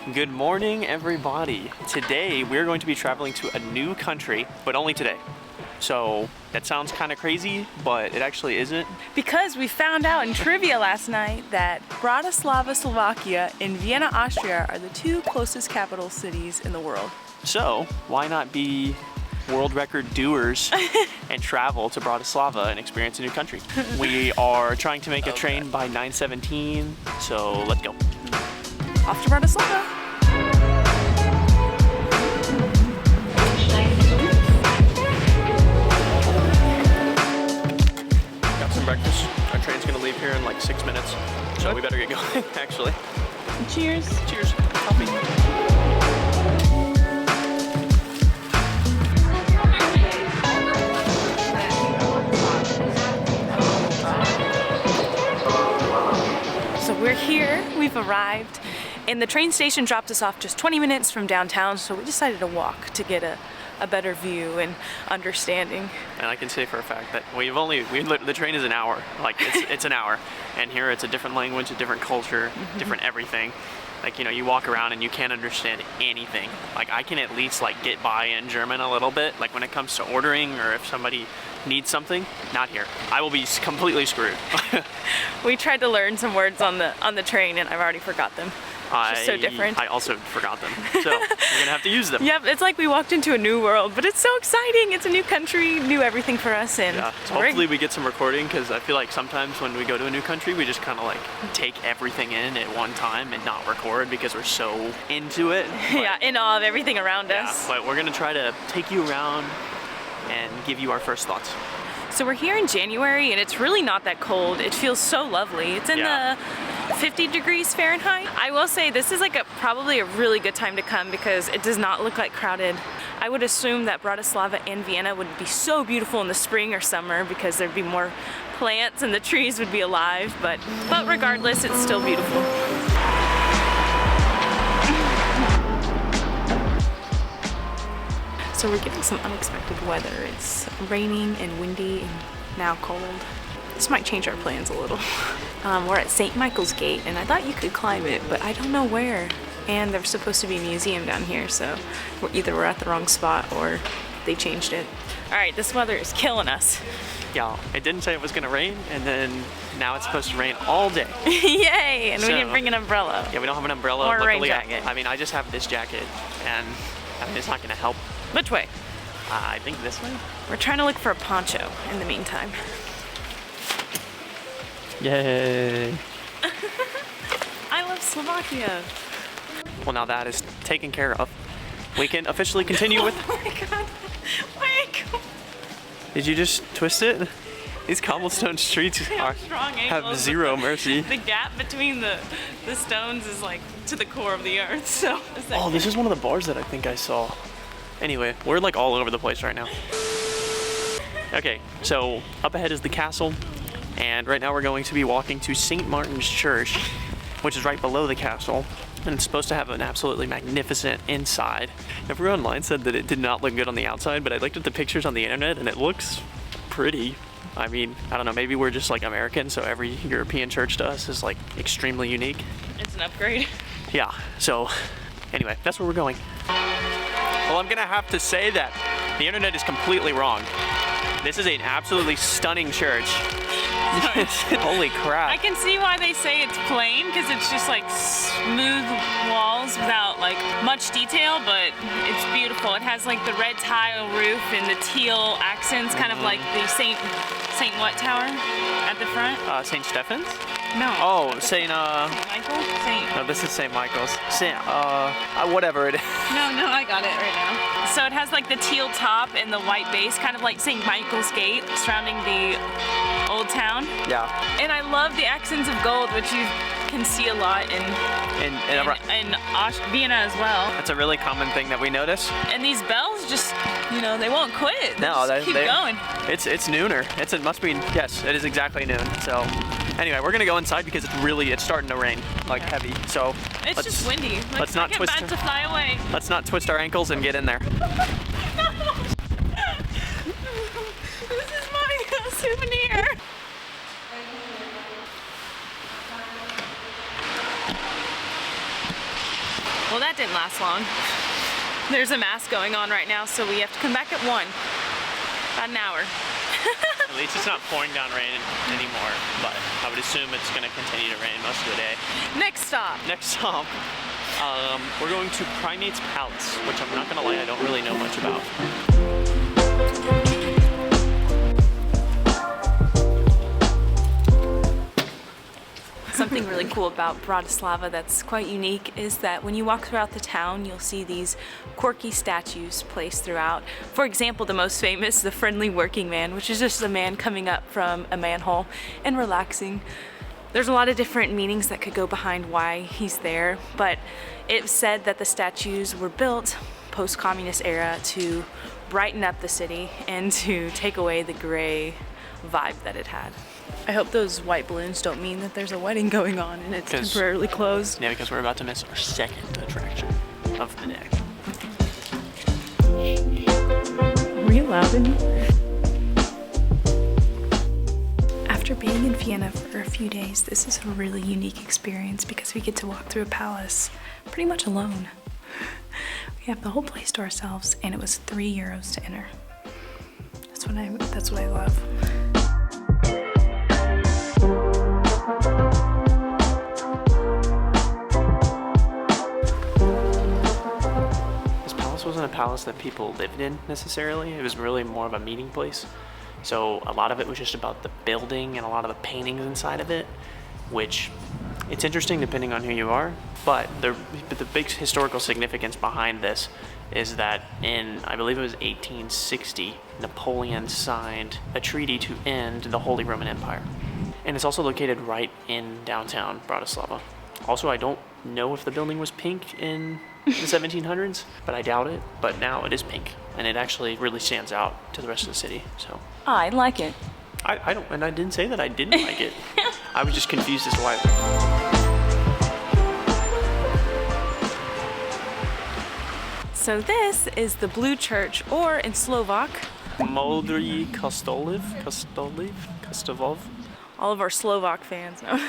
Good morning, everybody. Today we're going to be traveling to a new country, but only today. So that sounds kind of crazy, but it actually isn't. Because we found out in trivia last night that Bratislava, Slovakia and Vienna, Austria are the two closest capital cities in the world. So why not be world record doers and travel to Bratislava and experience a new country? We are trying to make a train by 9:17, so let's go. Off to Bratislava. Got some breakfast. Our train's gonna leave here in like 6 minutes, so we better get going, actually. Cheers. Cheers. Coffee. So we're here, we've arrived, and the train station dropped us off just 20 minutes from downtown, so we decided to walk to get a better view and understanding. And I can say for a fact that the train is an hour, like it's an hour, and here it's a different language, a different culture, different everything. Like, you know, you walk around and you can't understand anything. Like, I can at least like get by in German a little bit, like when it comes to ordering or if somebody needs something. Not here. I will be completely screwed. We tried to learn some words on the train and I've already forgot them. It's just so different. I also forgot them, so we're gonna have to use them. Yep, it's like we walked into a new world, but it's so exciting. It's a new country, new everything for us, and yeah. So hopefully we get some recording, because I feel like sometimes when we go to a new country, we just kind of like take everything in at one time and not record because we're so into it. But, yeah, in awe of everything around us. But we're gonna try to take you around and give you our first thoughts. So we're here in January, and it's really not that cold. It feels so lovely. It's in the 50 degrees Fahrenheit. I will say this is like probably a really good time to come because it does not look like crowded. I would assume that Bratislava and Vienna would be so beautiful in the spring or summer because there'd be more plants and the trees would be alive, but regardless, it's still beautiful. So we're getting some unexpected weather. It's raining and windy and now cold. This might change our plans a little. We're at St. Michael's Gate, and I thought you could climb it, but I don't know where. And there's supposed to be a museum down here, so we're at the wrong spot or they changed it. All right, this weather is killing us. Yeah, it didn't say it was gonna rain, and then now it's supposed to rain all day. Yay, and we didn't bring an umbrella. Yeah, we don't have an umbrella. Or a rain Luckily, jacket. I mean, I just have this jacket, and I mean, it's not gonna help. Which way? I think this way. We're trying to look for a poncho in the meantime. Yay! I love Slovakia. Well, now that is taken care of. We can officially continue with... Oh my god. My ankle. Did you just twist it? These cobblestone streets have zero mercy. The gap between the stones is like to the core of the earth, so... Oh, this is one of the bars that I think I saw. Anyway, we're like all over the place right now. Okay, so up ahead is the castle, and right now we're going to be walking to St. Martin's Church, which is right below the castle, and it's supposed to have an absolutely magnificent inside. Everyone online said that it did not look good on the outside, but I looked at the pictures on the internet and it looks pretty. I mean, I don't know, maybe we're just like American, so every European church to us is like extremely unique. It's an upgrade. Yeah, so anyway, that's where we're going. Well, I'm gonna have to say that the internet is completely wrong. This is an absolutely stunning church. Holy crap. I can see why they say it's plain, because it's just like smooth walls without like much detail, but it's beautiful. It has like the red tile roof and the teal accents, kind of like the Saint what tower at the front? St. Stephen's? No. Oh, St. Michael? No, this is St. Michael's. Whatever it is. No, I got it right now. So it has like the teal top and the white base, kind of like St. Michael's Gate surrounding the old town. Yeah. And I love the accents of gold, which you can see a lot in Vienna as well. That's a really common thing that we notice. And these bells just, you know, they won't quit. They keep going. It's nooner. It must be, yes, it is exactly noon. So anyway, we're gonna go inside because it's starting to rain, like heavy. So it's just windy. Like, let's not twist to fly away. Let's not twist our ankles and get in there. This is my souvenir. Well, that didn't last long. There's a mass going on right now, so we have to come back at 1. About an hour. At least it's not pouring down rain anymore, but I would assume it's going to continue to rain most of the day. Next stop. Next stop, we're going to Primate's Palace, which I'm not going to lie, I don't really know much about. Something really cool about Bratislava that's quite unique is that when you walk throughout the town, you'll see these quirky statues placed throughout. For example, the most famous, the Friendly Working Man, which is just a man coming up from a manhole and relaxing. There's a lot of different meanings that could go behind why he's there, but it's said that the statues were built post-communist era to brighten up the city and to take away the gray vibe that it had. I hope those white balloons don't mean that there's a wedding going on and it's temporarily closed. Yeah, because we're about to miss our second attraction of the day. Are we allowed in? After being in Vienna for a few days, this is a really unique experience because we get to walk through a palace pretty much alone. We have the whole place to ourselves, and it was €3 to enter. That's what I love. Wasn't a palace that people lived in necessarily. It was really more of a meeting place. So a lot of it was just about the building and a lot of the paintings inside of it, which it's interesting depending on who you are. But the big historical significance behind this is that in, I believe it was 1860, Napoleon signed a treaty to end the Holy Roman Empire. And it's also located right in downtown Bratislava. Also, I don't know if the building was pink in the 1700s, but I doubt it. But now it is pink, and it actually really stands out to the rest of the city. So I like it. I don't, and I didn't say that I didn't like it. I was just confused as to why. So this is the Blue Church, or in Slovak, Modrý Kostolív. All of our Slovak fans know.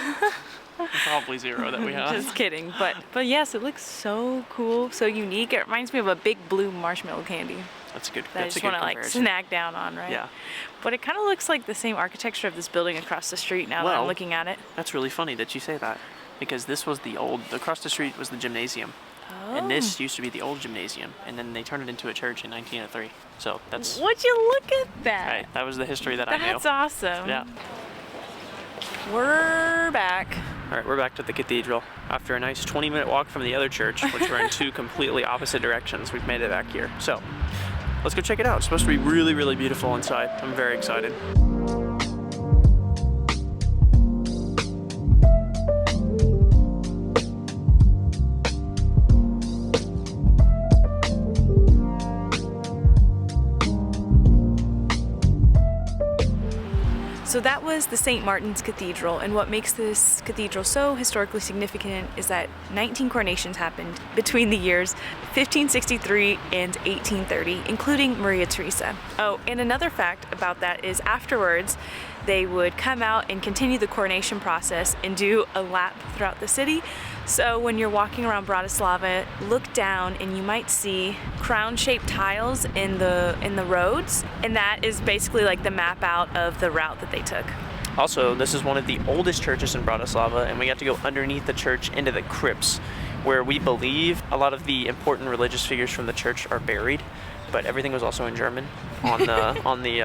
Probably 0 that we have. Just kidding, but yes, it looks so cool, so unique. It reminds me of a big blue marshmallow candy. That's a good. That I just want to like snack down on, right? Yeah. But it kind of looks like the same architecture of this building across the street now that I'm looking at it. That's really funny that you say that, because this was across the street was the gymnasium. Oh. And this used to be the old gymnasium, and then they turned it into a church in 1903. So that's. Would you look at that? Right, that was the history that I knew. That's awesome. Yeah. We're back. All right, we're back to the cathedral. After a nice 20-minute walk from the other church, which were in 2 completely opposite directions, we've made it back here. So let's go check it out. It's supposed to be really, really beautiful inside. I'm very excited. So that was the St. Martin's Cathedral, and what makes this cathedral so historically significant is that 19 coronations happened between the years 1563 and 1830, including Maria Theresa. Oh, and another fact about that is afterwards, they would come out and continue the coronation process and do a lap throughout the city. So when you're walking around Bratislava, look down and you might see crown-shaped tiles in the roads, and that is basically like the map out of the route that they took. Also, this is one of the oldest churches in Bratislava, and we got to go underneath the church into the crypts, where we believe a lot of the important religious figures from the church are buried. But everything was also in German on the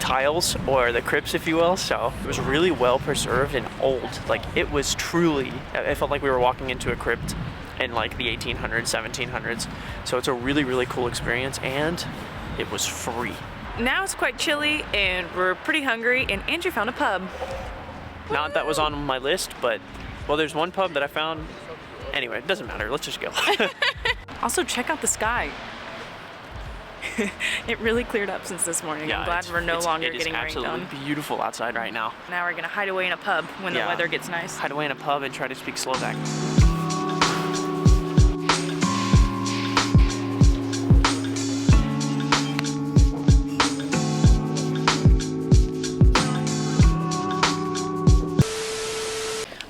tiles, or the crypts, if you will. So it was really well preserved and old. Like, it was truly, it felt like we were walking into a crypt in like the 1800s, 1700s. So it's a really, really cool experience, and it was free. Now it's quite chilly and we're pretty hungry, and Andrew found a pub. Not that was on my list, but well, there's one pub that I found. Anyway, it doesn't matter. Let's just go. Also, check out the sky. It really cleared up since this morning. Yeah, I'm glad we're no longer getting rained on. It is absolutely beautiful outside right now. Now we're gonna hide away in a pub when the weather gets nice. Hide away in a pub and try to speak Slovak.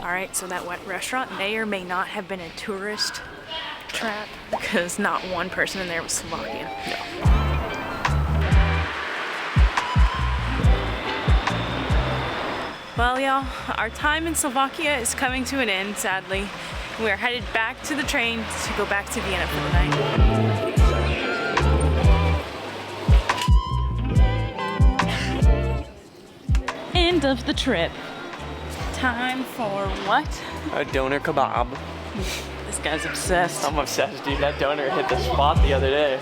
All right, so that restaurant may or may not have been a tourist trap because not one person in there was Slovakian. No. Well, y'all, our time in Slovakia is coming to an end, sadly. We are headed back to the train to go back to Vienna for the night. End of the trip. Time for what? A doner kebab. This guy's obsessed. I'm obsessed, dude. That doner hit the spot the other day.